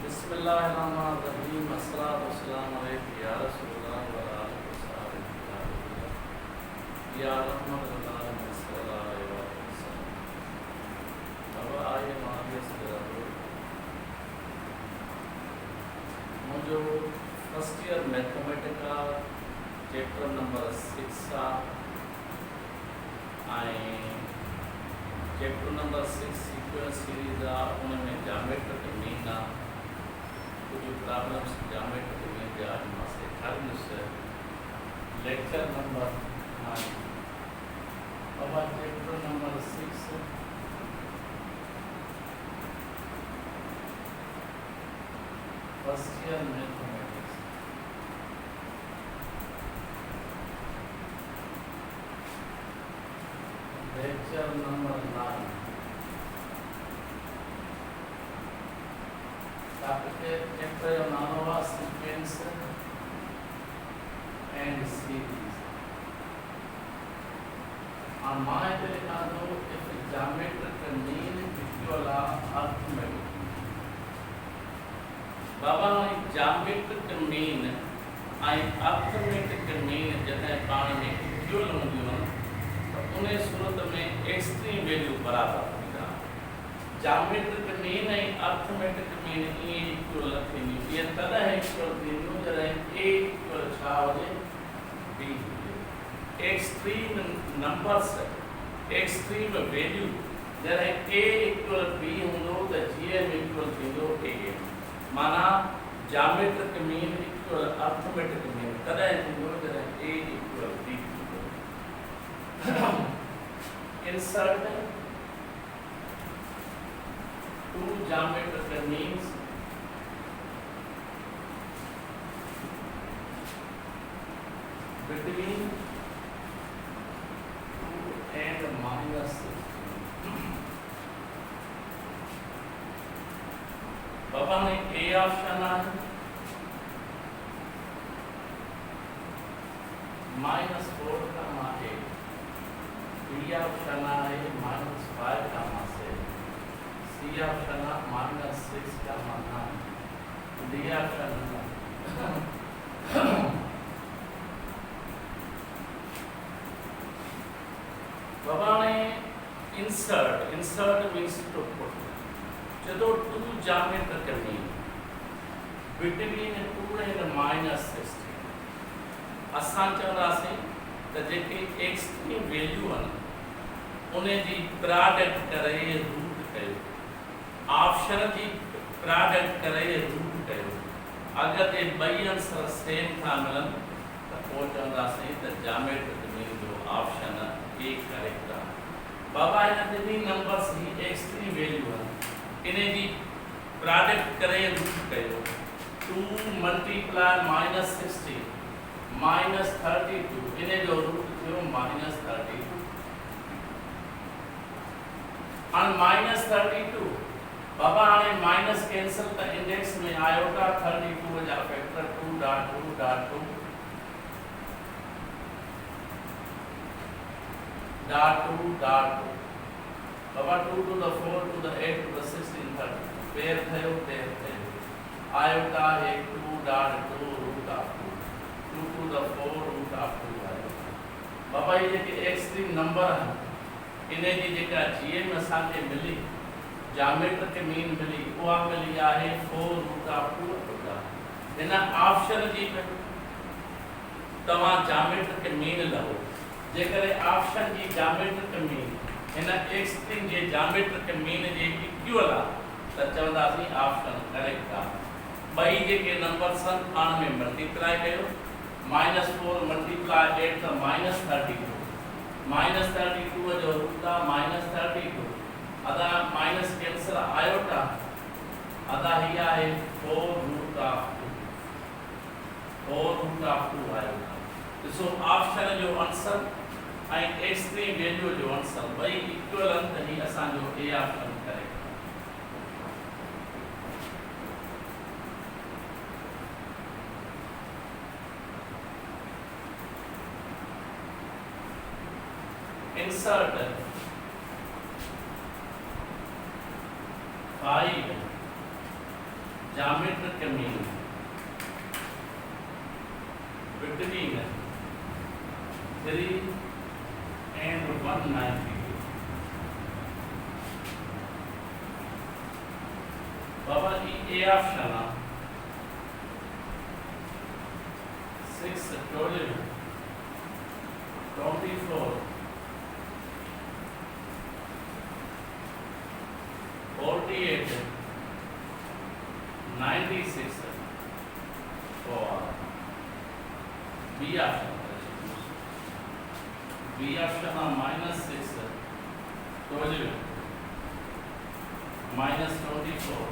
बिस्मिल्लाहिर्रहमानिर्रहीम अस्सलातु वस्सलामु अलैका या रसूलल्लाह व अला आलिहि व सहबिहि या रहमतुल आलमीन सल्लल्लाहु अलैहि वसल्लम। अब आइए आगे से ज़रूर मुझे first year Mathematica chapter number 6 chapter number 6 sequence series उनमें ज्योमेट्रिक मीन कुछ प्रॉब्लम्स ज्योमेट्रिक मीन के आज मासे से लेक्चर नंबर 9 अब chapter number 6 first year mathematics lecture number 9 chapter of Nanova sequence and series. On my Telecado, if the geometric mean equal arithmetic. Baba, geometric mean, arithmetic mean, जैसे पानी में equal होंगी ना, तो उन्हें सूरत में extreme value बराबर होगा. Geometric mean है arithmetic mean ये equal थींदी. ये तदा है equal थींदी जरा a equal छा होजे b. Extreme numbers, extreme value जरा a equal b होंदो तो gm equal थींदो a. माना geometric mean equal arithmetic mean तदा है थींदो जरा a equal b. Insert two geometric means between 2 and minus 16. बाबा ने A ऑप्शन है -4 का मान A, B ऑप्शन है -5 का मान से, C ऑप्शन है -6 का मान, D ऑप्शन है बाबा ने insert means to put. जदों two geometric mean between 2 and -16 असां चवंदासीं त जेके एक्सट्रीम वैल्यू आहिनि उन्हें जी प्रोडक्ट करे रूट कयो, ऑप्शन जी प्रोडक्ट करे रूट कयो. अगर ये ॿई आंसर सेम था मिलन त पोइ चवंदासीं त ज्योमेट्रिक मीन जो ऑप्शन ए करेक्ट आहे. बाबा इन टिनी नंबर्स जी एक्सट्रीम वैल्यू आहे, इन्हें जी प्रोडक्ट करे रूट कयो. 2 मल्टीप्लाई -60 -32 इन्हें जो रूट थियो -32 और -32 बाबा हाणे माइनस कैंसिल त इंडेक्स में आयोटा 32 जा factor 2.2.2 Baba 2 to the 4 to the 8 to the 16 30 pair थयो आयोटा है 2.2 root of 2 to the 4 root of 2 iota. बाबा ये जेके एक्सट्रीम नंबर है इन्हें जी जेका जीएम असां के मिली ज्योमेट्रिक मीन मिली उहा मिली आहे 4 रूट ऑफ 2 होगा. इन ऑप्शन जी तव्हां ज्योमेट्रिक मीन लहो जेकर ऑप्शन जी ज्योमेट्रिक मीन इन एक्सट्रीम जे ज्योमेट्रिक मीन जे इक्वल आहे त चवंदासीं ऑप्शन करेक्ट आहे. ॿई जेके नंबर सन पाण में मल्टीप्लाई कयो. -4 मल्टीप्लाई 8 त -32 -32 जो रूट आहे -32 अदा माइनस कैंसिल आयोटा अदा ही आहे 4 root of 2 iota. So option जो आंसर आई एक्सट्रीम वैल्यू जो आंसर भाई इक्विवेलेंट ही असा जो A option correct. insert 5 geometric mean between 3 and 190. Baba, A option 6, 12, 24, 48, 96 for B option. B option -6, 12, -24,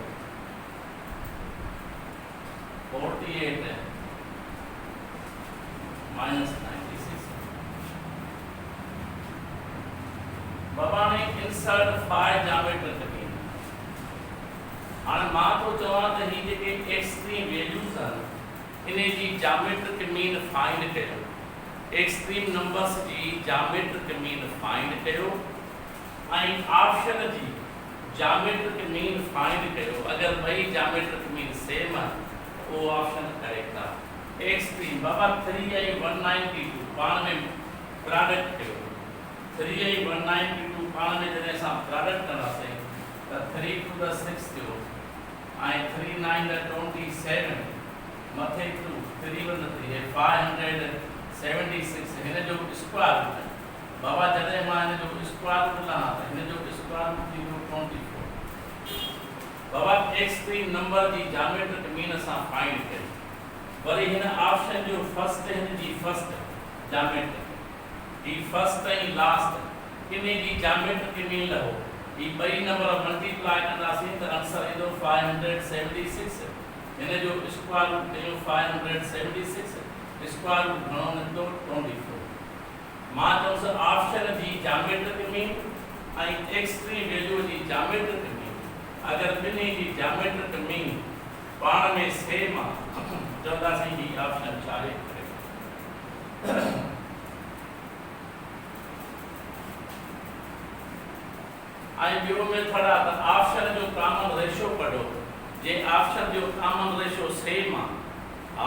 48, -96. बाबा ने इंसर्ट 5 geometric mean. हाणे मां तो चवां त ही जेके एक्सट्रीम वैल्यूज़ आहिनि इन जी geometric mean फाइंड कयो. एक्सट्रीम नंबर्स जी geometric mean फाइंड कयो ऐं ऑप्शन जी geometric mean फाइंड कयो. अगर ॿई geometric mean सेम आहे वो ऑप्शन करेक्ट आहे. एक्सट्रीम बाबा 3 ऐं 192 पाण में प्रोडक्ट कयो. 3 ऐं 192 पाण में जॾहिं असां प्रोडक्ट कंदासीं त 3 to the 6 थियो ऐं 3 9 the 27 मथे 2 3 1 3 576 हिन जो स्क्वायर रूट. बाबा जॾहिं मां हिन जो स्क्वायर रूट लां त हिन जो स्क्वायर रूट थींदो 24. बाबा एक्सट्रीम नंबर जी geometric mean असां फाइंड कई. वरी हिन ऑप्शन जो फर्स्ट हिन जी फर्स्ट geometric ही फर्स्ट ऐं last in ji geometric mean लहो ही ॿई नंबर मल्टीप्लाई कंदासीं त आंसर ईंदो 576. हिन जो स्क्वायर रूट कयो 576. स्क्वायर रूट घणो निकितो 24. मां चयोसि ऑप्शन जी geometric mean ऐं एक्सट्रीम वैल्यू जी geometric mean अगर ॿिन्ही जी geometric mean पाण में सेम आहे चवंदासीं ही ऑप्शन छा आहे. ऐं ॿियो मेथड आहे त ऑप्शन जो कॉमन रेशो कढो. जे ऑप्शन जो कॉमन रेशो सेम आहे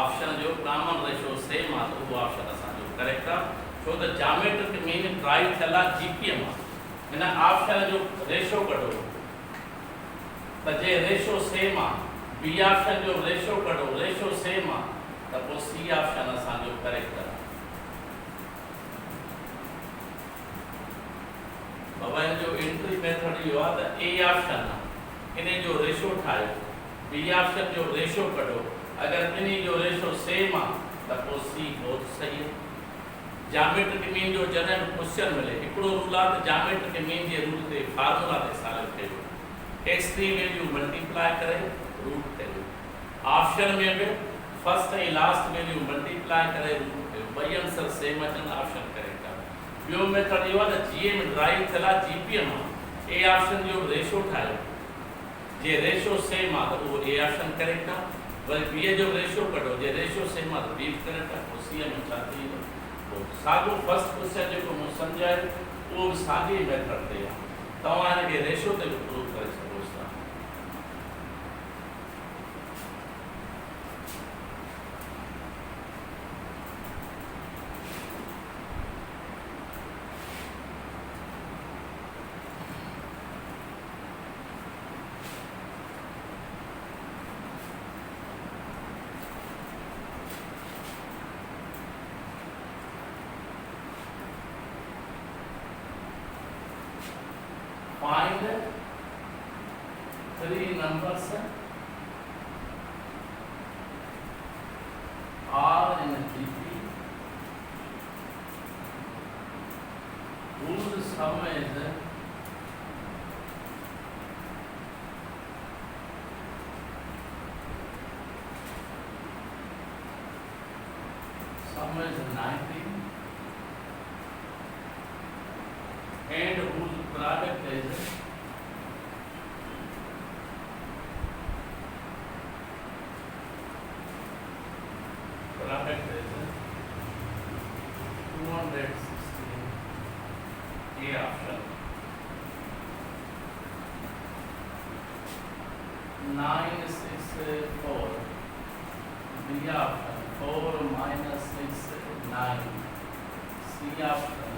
ऑप्शन जो कॉमन रेशो सेम आहे त उहो ऑप्शन असांजो करेक्ट आहे. छो त geometric mean ड्राइव थियल आहे GPM आहे. हिन ऑप्शन जो रेशो कढो त जे रेशो सेम आहे बी ऑप्शन जो रेशो कढो रेशो सेम आहे त पोइ सी ऑप्शन असांजो करेक्ट आहे. बाबा इन जो एंट्री मेथड इहो आहे त ए ऑप्शन इन जो रेशो ठाहियो बी ऑप्शन जो रेशो कढो. अगर ॿिन्ही जो रेशो सेम आहे त पोइ सी बहुत सही आहे. geometric mean जो जॾहिं बि क्वेश्चन मिले हिकिड़ो रूल आहे त geometric mean जे रूल ते फार्मूला ते साबित कयो. एक्सट्रीम वैल्यू मल्टीप्लाई करे रूट कयो. ऑप्शन में भी फर्स्ट ऐं लास्ट वैल्यू मल्टीप्लाई करे रूट कयो. ॿई आंसर सेम अचनि ऑप्शन करेक्ट आहे. ॿियो मेथड इहो आहे त जीए में ड्राइव थियल आहे GPM आहे. ए ऑप्शन जो रेशो ठाहियो जे रेशो सेम आहे त उहो ए ऑप्शन करेक्ट आहे. वरी बी जो रेशो कढो जे रेशो सेम आहे त बी करेक्ट आहे. पोइ सी में छा थी वेंदो. साॻियो फर्स्ट क्वेश्चन जेको मूं सम्झायो उहो बि साॻी मेथड ते आहे. तव्हां हिनखे रेशो ते बि प्रूव करे सघो था. Find 3 numbers are in GP whose sum is sum is 19 and whose product is product is 216. A option. 9 6 4 B option 4 minus 6 9 C option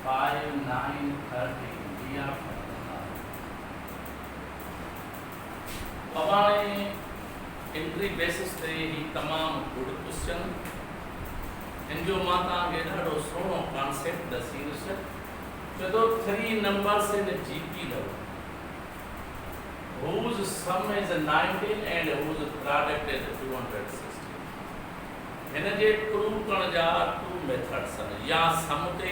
5 9 13 B option अबाणे entry basis ते ही तमाम गुड क्वेश्चन इन जो मां तव्हांखे ॾाढो सुहिणो कॉन्सेप्ट दसींदुसि छो 3 numbers in GP अथव whose sum is 19 and whose product is 260 हिन जे प्रूव करण जा 2 मेथड्स आहिनि या सम ते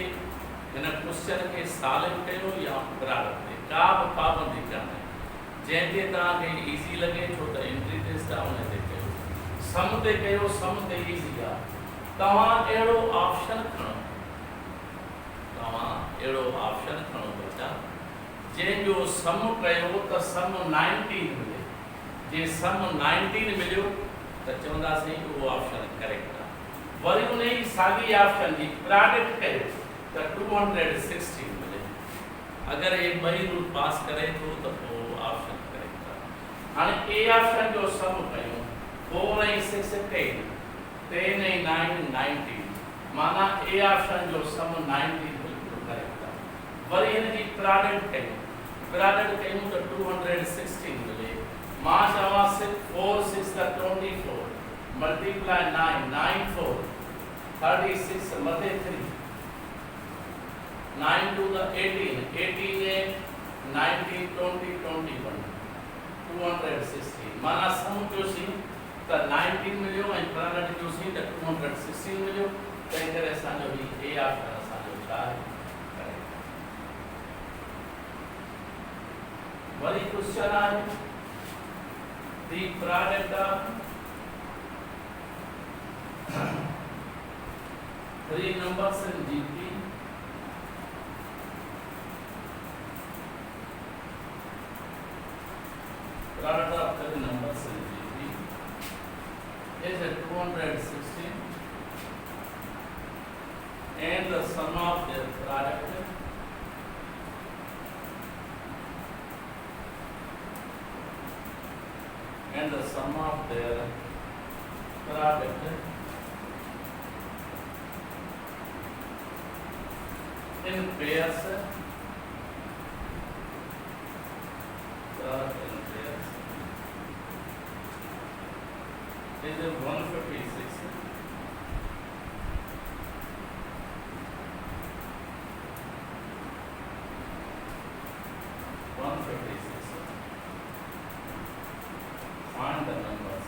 हिन क्वेश्चन खे सॉल्व कयो या प्रोडक्ट ते का बि पाबंदी कान्हे जंहिंखे तव्हांखे ईज़ी लॻे छो त एंट्री टेस्ट आहे उन ते कयो सम ते कयो सम ते ईज़ी आहे तव्हां अहिड़ो ऑप्शन खणो बच्चा जंहिंजो सम कयो त सम 19 मिले जे सम 19 मिलियो त चवंदासीं उहो ऑप्शन करेक्ट आहे वरी उन ई साॻी ऑप्शन जी प्रोडक्ट कयो त 260 मिले अगरि ये ॿई रूल पास करे थो त पोइ ऑप्शन करेक्ट आहे हाणे ए ऑप्शन जो सम कयूं 4 ऐं 6 10 10 ऐं 9 19 माना ए ऑप्शन जो सम 90 बिल्कुलु करेक्ट आहे वरी हिन जी प्रोडक्ट कयूं त 216 मिले मां चवां 4 6 त 24 मल्टीप्लाई 9 9 4 36 मथे 3 9 to the 18 18 19 20 21 260 माना सम जो सी त 19 मिलियो ऐं प्रोडक्ट जो सी त 216 मिलियो तंहिं करे असांजो ही ए ऑप्शन असांजो छा आहे वरी क्वेश्चन आहे the product of 3 numbers in GP product of 3 numbers in GP is at 216 and the sum of their product and the sum of their product in pairs is 156 find the numbers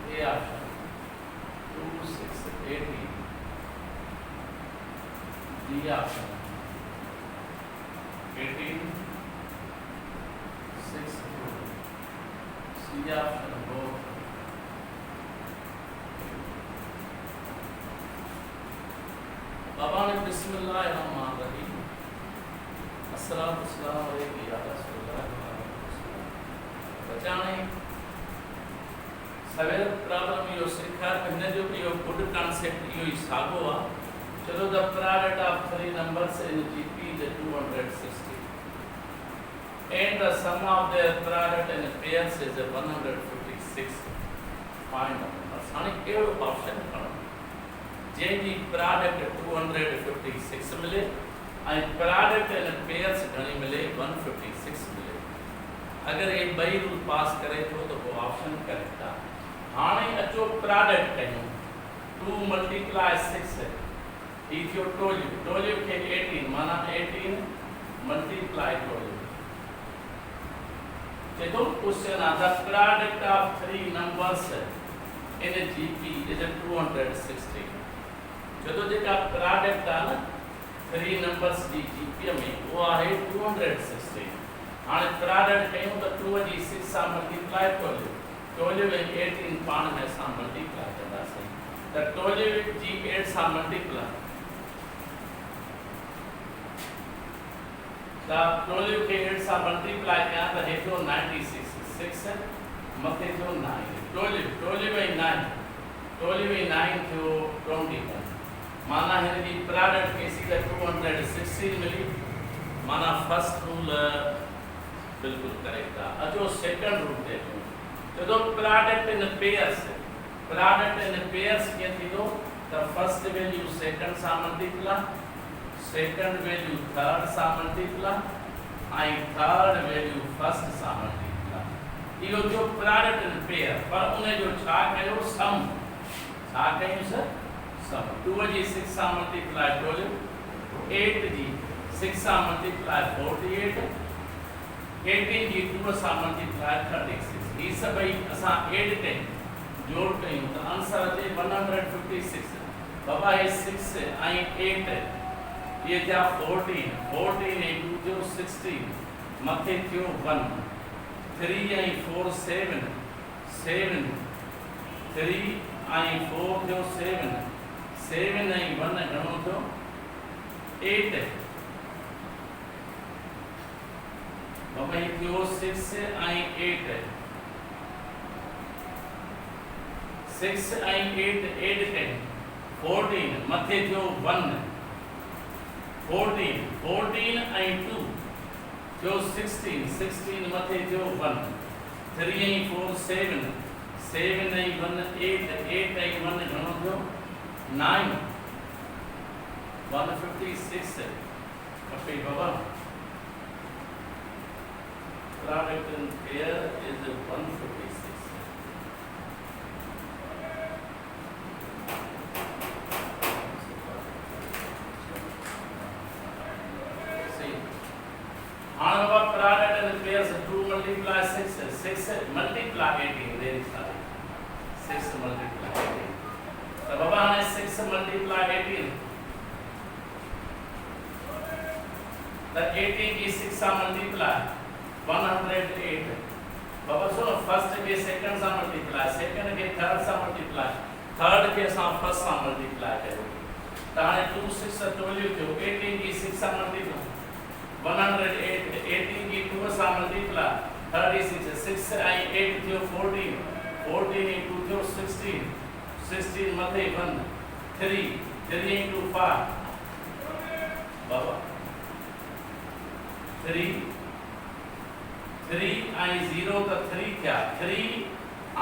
A option 2 6 18 B option 18 6 2 C option both बाबा ने बिस्मिल्लाहिर्रहमानिर्रहीम अस्सलाम वालेकुम या रसूलल्लाह बचाने सवेल problem यो सिखार हिन जो इहो गुड कॉन्सेप्ट इहो ई साॻो आहे चलो the product of 3 numbers in GP is 260 and the sum of their product in pairs is 156 find the numbers हाणे कहिड़ो ऑप्शन खणो जंहिंजी प्रोडक्ट 256 मिले ऐं प्रोडक्ट इन पेयर्स घणी मिले 156 मिले अगरि ये ॿई रूल पास करे थो त पोइ ऑप्शन करेक्ट आहे हाणे अचो प्रोडक्ट कयूं 2 मल्टीप्लाई 6 ही थियो 12 खे 18 माना 18 मल्टीप्लाई 12 चेतो क्वेश्चन आहे the product of 3 numbers in a GP is 260 जो जेका प्रोडक्ट आहे न 3 numbers जी जीपी में वो आहे 260 हाणे प्रोडक्ट कयूं त 2 जी 6 सां मल्टीप्लाई कयो 12 ऐं 18 पाण में असां मल्टीप्लाई कंदासीं त 12 जी 8 सां मल्टीप्लाई त 12 खे 8 सां मल्टीप्लाई कयां त हेठो 96 6 मथे थियो 9 12 ऐं 9 12 9 थियो 21 माना हिन जी प्रोडक्ट के सीधा 216 मिली माना फर्स्ट रूल बिल्कुल करेक्ट आहे। अचो सेकंड रूल ते जो प्रोडक्ट इन पेयर्स कीअं थींदो त फर्स्ट वैल्यू सेकंड सां मल्टीप्लाई सेकंड वैल्यू थर्ड सां मल्टीप्लाई ऐं थर्ड वैल्यू फर्स्ट सां मल्टीप्लाई इहो जो प्रोडक्ट इन पेयर पर उन जो छा कयो सम छा कयूं सर सम 2 जी 6 सां मल्टीप्लाई 12 8 जी 6 सां मल्टीप्लाई 48 18 जी 2 सां मल्टीप्लाई 36 ही सभई असां ऐड कयूं जोड़ कयूं त आंसर अचे 156 बाबा ये 6 ऐं 8 ये थिया 14 14 ऐं 2 थियो 16 मथे थियो 1 3 ऐं 4 7 7 3 ऐं 4 थियो 7 7 ऐं 1 घणो थियो 8 बाबा ये थियो 6 ऐं 8 6 ऐं 8 8 10 14 मथे थियो 1 14 14 ऐं 2 थियो 16 16 मथे थियो 1 3 ऐं 4 7 7 ऐं 1 8 8 ऐं 1 घणो थियो 9 156 खपे बाबा product in pair is 156 product and pairs 2 multiply 6 6 multiply 18 there is 6 multiply 18 तो बाबा हमें 6 multiply 18 the 18 की 6 सा multiply 108 बाबा सुनो फर्स्ट के सेकंड सा multiply सेकंड के थर्ड सा multiply थर्ड के सा फर्स्ट सा multiply करो ताने 2 6 12 थियो 18 की 6 सा multiply 108 18 की 2 सा मल्टीप्लाई 36 6 आई 8 थियो 14 14 into 2 थियो 16 16 मथे 1 3 3 into 5 बाबा 3 आई 0 तो 3 क्या 3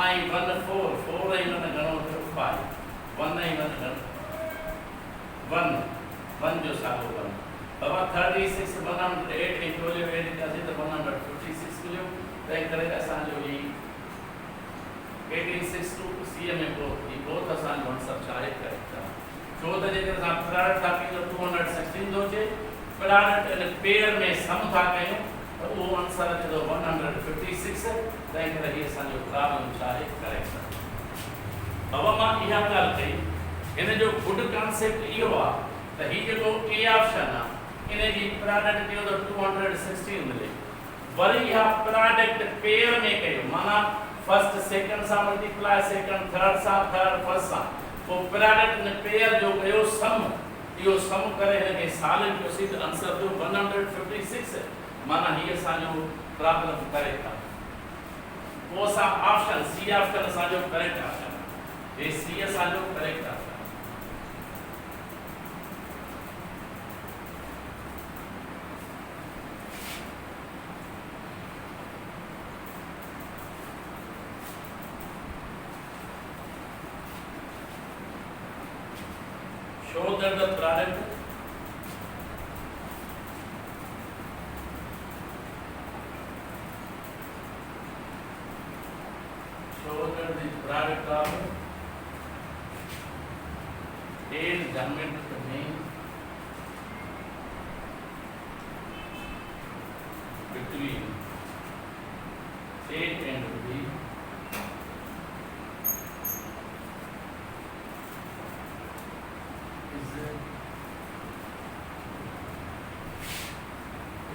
आई 1 4 4 आई 1 घणो थियो 5 1 आई 1 घणो 1 जो सागो 1 बाबा 36 108 into 8 का से तो 156 मिलियो तय करेगा असांजो ही 1862 सीएम में बहुत आसान वन सब चाहे करेक्ट छो त जेकर असां प्रोडक्ट था कयूं 216 थो अचे प्रोडक्ट इन पेयर में सम था कयूं त उहो आंसर अचे थो 156 तंहिं करे ही असांजो प्रॉब्लम चाहे करेक्ट बाबा मां इहा ॻाल्हि कई हिन जो गुड कॉन्सेप्ट इहो आहे त ही जेको ए ऑप्शन आहे इने जी प्रोडक्ट कयो तो 216 मिले वरी यह प्रोडक्ट पेयर में कयो माना फर्स्ट सेकंड सा मल्टीप्लाई सेकंड थर्ड सा थर्ड फर्स्ट सा वो प्रोडक्ट ने पेयर जो कयो सम यो सम करे के सॉलिड जो सीध आंसर जो 156 माना ही असांजो प्रॉब्लम करेक्ट आहे वो सा ऑप्शन सी ऑप्शन असांजो करेक्ट ऑप्शन ये सी असांजो करेक्ट आहे show that the product of A is geometric mean between A and B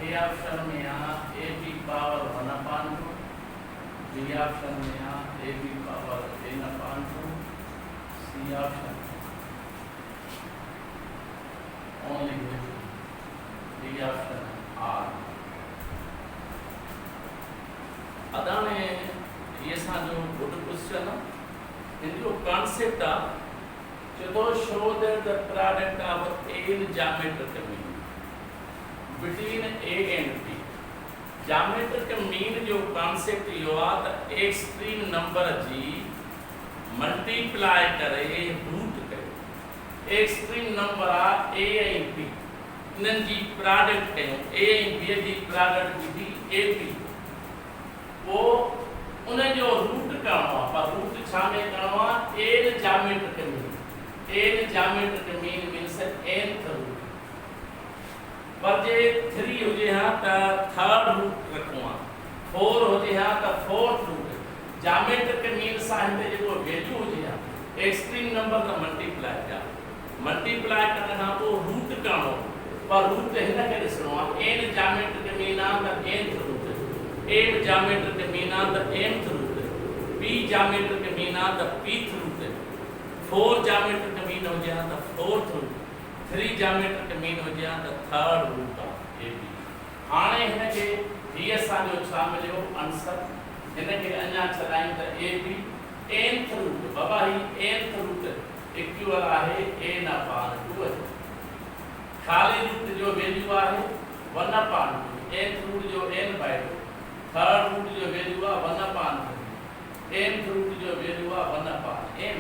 A option में यहाँ a की पावर 1/2 B ऑप्शन में यहाँ a की power n/2 C option only with D option R अदाने ये साजो good question in your concept of show that the product of A in geometric mean between A and B. Geometric mean जो concept यो आता extreme number जी multiply करे root करे extreme number आ A and B इन्हनि जी product कयूं A and B ji product ji AP वो उन्हें जो रूट करणो आहे पर रूट छा में करणो आहे एन geometric mean means nth root पर जे 3 हुजे हा त थर्ड रूट रखूं हा 4 हुजे हा त फोर्थ रूट ज्यामिट्रिक मीन सां हिते जेको वैल्यू हुजे हा एक्सट्रीम नंबर का मल्टीप्लाई करण खां पोइ रूट करणो पर रूट हिन खे ॾिसणो आहे n ज्यामिट्रिक मीन आहे त nth route m geometric mean आहे त mth route p geometric mean आहे त pth रूट 4 ज्यामिट्रिक मीन हुजे हा त फोर्थ रूट 3 ज्यामिट्रिक मीन हुजे हा त थर्ड रूट आहे ab हाणे हिन खे ही असांजो छा मिलियो आंसर हिन खे अञा छॾायूं त ab nth रूट बाबा ही nth रूट इक्वल आहे n upon 2 खाली रूट जो वैल्यू आहे 1 upon 2 nth रूट जो n by 2 थर्ड रूट जो वैल्यू आहे 1 upon 3 nth रूट जो वैल्यू आहे 1 upon m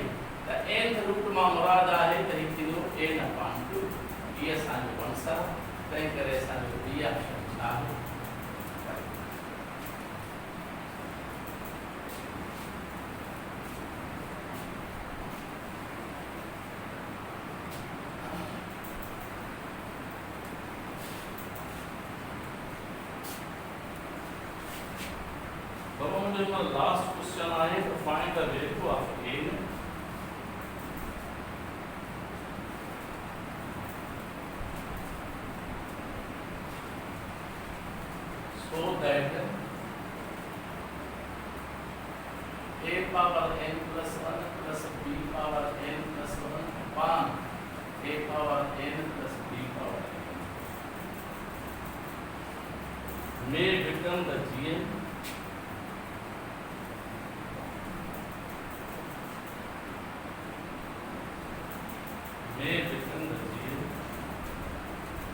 त nth रूट मां मुराद आहे त ही थींदो n upon 2 ये असांजो आंसर तंहिं करे असांजो बी ऑप्शन छा आहे My last question is to find the value of n so that a power n plus 1 plus b power n plus 1 upon a power n plus b power n may become the gn may become the gn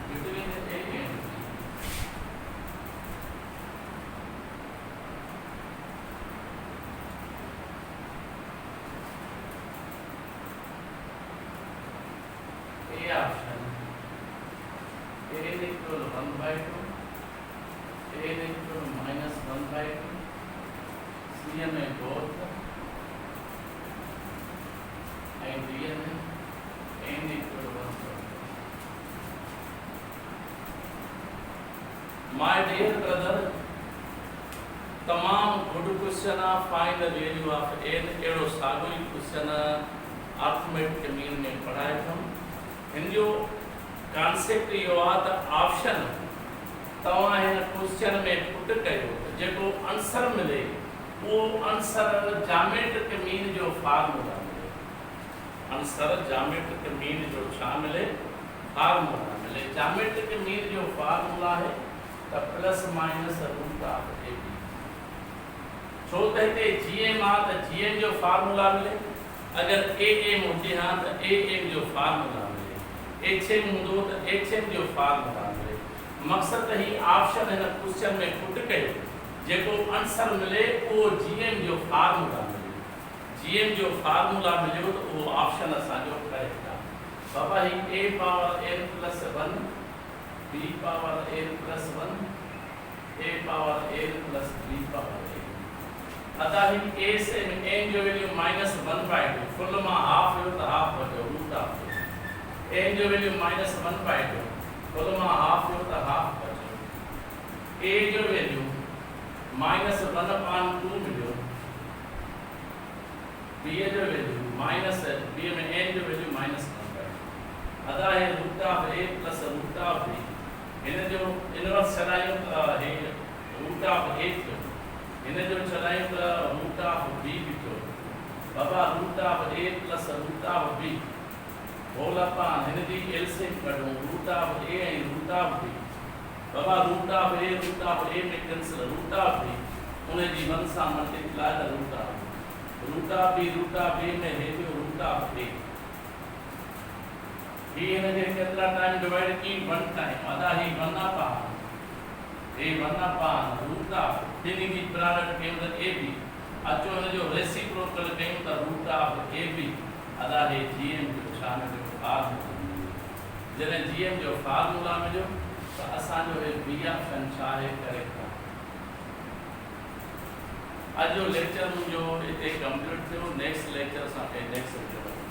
between a and b. A option a is equal to 1 by 2, a is equal to minus 1 by 2, CM है both and DN है n equal to 1 by 2. My dear brother, तमाम good question आहे find the value of n अहिड़ो साॻियो ई question arithmetic mean में पढ़ाए थो हिन जो कॉन्सेप्ट इहो आहे त ऑप्शन तव्हां हिन क्वेश्चन में पुट कयो जेको आंसर मिले उहो आंसर ज्यामिट्रिक मीन जो फार्मूला मिले आंसर ज्यामिट्रिक मीन जो छा मिले फार्मूला मिले ज्यामिट्रिक मीन जो फार्मूला है त plus minus root of ab छो त हिते gm आहे त gm जो फार्मूला मिले अगर am हुजे हा त am जो फार्मूला मिले hm हूंदो त hm जो फार्मूला मिले मक़सद ही ऑप्शन हिन क्वेश्चन में पुट कयो जेको आंसर मिले उहो gm जो फार्मूला मिले gm जो फार्मूला मिलियो त उहो ऑप्शन असांजो करेक्ट आहे बाबा ही a power n plus 1 b power n plus 1 a power n plus b power n अतः ही a से n जो वैल्यू minus 1 by 2 फुल में हाफ हो तो हाफ हो जाओ रूट ऑफ n जो वैल्यू minus 1 by 2 फुल में हाफ हो तो हाफ हो जाओ a जो वैल्यू minus 1 upon 2 मिलियो b जो वैल्यू minus b में n जो वैल्यू minus 1 by 2 अतः है root of a plus root of b इन जो इनवर्स चलायूं त हे रूट ऑफ a थियो इन जो चलायूं त रूट ऑफ b भी थियो बाबा root of a plus root of b whole upon हिन जी एलसीएम कढूं रूट ऑफ a ऐं रूट ऑफ b बाबा रूट ऑफ a में कैंसिल रूट ऑफ b उन जी 1 सां multiply the root of root of B में है जो रूट ऑफ ए ही इनके केतिरा टाइम डिवाइड की 1 टाइम अदा ही 1 अपान ए 1 अपान रूट ऑफ इन्हीं की प्रोडक्ट कयूं त ए बी अचो इन जो रेसिप्रोकल कयूं त रूट ऑफ ए बी अदा है जीएम जो शान जो फार्मूला जने जीएम जो फार्मूला में जो तो असा जो है बी ऑप्शन छा है करेक्ट आज जो लेक्चर मुझे इतने कंप्लीट थो नेक्स्ट लेक्चर असां नेक्स्ट